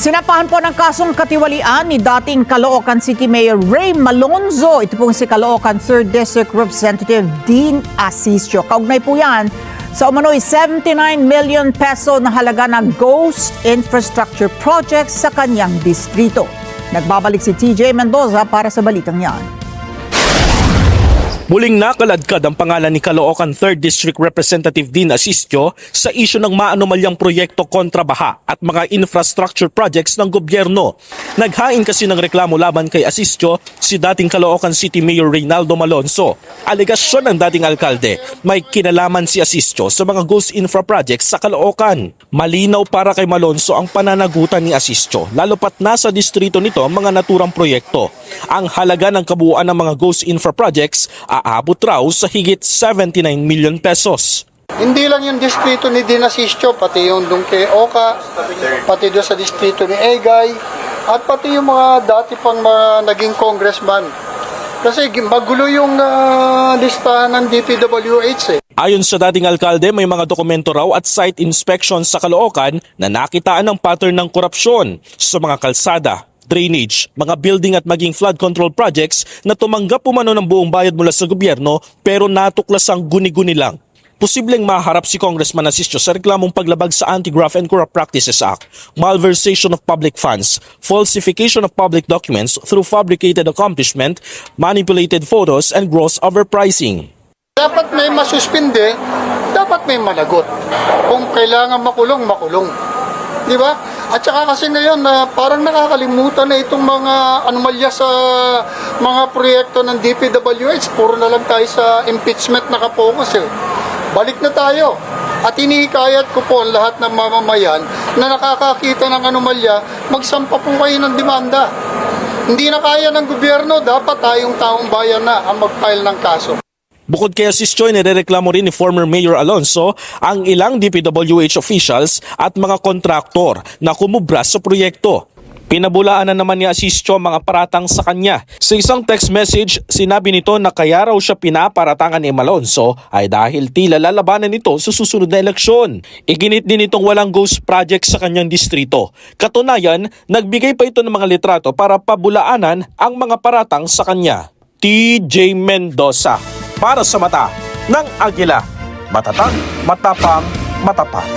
Sinapahan po ng kasong katiwalian ni dating Caloocan City Mayor Ray Malonzo. Ito pong si Caloocan 3rd District Representative Dean Asisio. Kaugnay po yan sa umano'y 79 million peso na halaga ng ghost infrastructure project sa kanyang distrito. Nagbabalik si TJ Mendoza para sa balitang yan. Muling nakaladkad ang pangalan ni Caloocan 3rd District Representative Dean Asisio sa isyu ng maanumalyang proyekto kontra baha at mga infrastructure projects ng gobyerno. Naghain kasi ng reklamo laban kay Asisio si dating Caloocan City Mayor Reynaldo Malonzo. Alegasyon ng dating alkalde, may kinalaman si Asisio sa mga ghost infra projects sa Caloocan. Malinaw para kay Malonzo ang pananagutan ni Asisio, lalo pat nasa distrito nito ang mga naturang proyekto. Ang halaga ng kabuuan ng mga ghost infra projects aabot raw sa higit 79 million pesos. Hindi lang yung distrito ni Dean Asisio, pati yung doon kay Oka, pati doon sa distrito ni Egay, at pati yung mga dati pang mga naging congressman. Kasi magulo yung listahan ng DPWH . Ayon sa dating alkalde, may mga dokumento raw at site inspection sa Caloocan na nakitaan ng pattern ng korupsyon sa mga kalsada, drainage, mga building at maging flood control projects na tumanggap umano ng buong bayad mula sa gobyerno pero natuklas ang guni-guni lang. Posibleng maharap si Congressman Asisio sa reklamong paglabag sa Anti-Graft and Corrupt Practices Act, malversation of public funds, falsification of public documents through fabricated accomplishment, manipulated photos, and gross overpricing. Dapat may masuspinde, dapat may managot. Kung kailangan makulong, makulong. Di ba? At saka kasi ngayon, parang nakakalimutan na itong mga anomalya sa mga proyekto ng DPWH. Puro na lang tayo sa impeachment nakapokus . Balik na tayo. At hinihikayat ko po ang lahat ng mamamayan na nakakakita ng anomalya, magsampa po kayo ng demanda. Hindi na kaya ng gobyerno, dapat tayong taong bayan na ang mag-file ng kaso. Bukod kay Asisio, nirereklamo rin ni former Mayor Alonzo ang ilang DPWH officials at mga kontraktor na kumubra sa proyekto. Pinabulaanan naman ni Asisio mga paratang sa kanya. Sa isang text message, sinabi nito na kaya raw siya pinaparatangan ni Malonzo ay dahil tila lalabanan nito sa susunod na eleksyon. Iginit din itong walang ghost project sa kanyang distrito. Katunayan, nagbigay pa ito ng mga litrato para pabulaanan ang mga paratang sa kanya. TJ Mendoza para sa mata ng Agila. Matatag, matapang, matapat.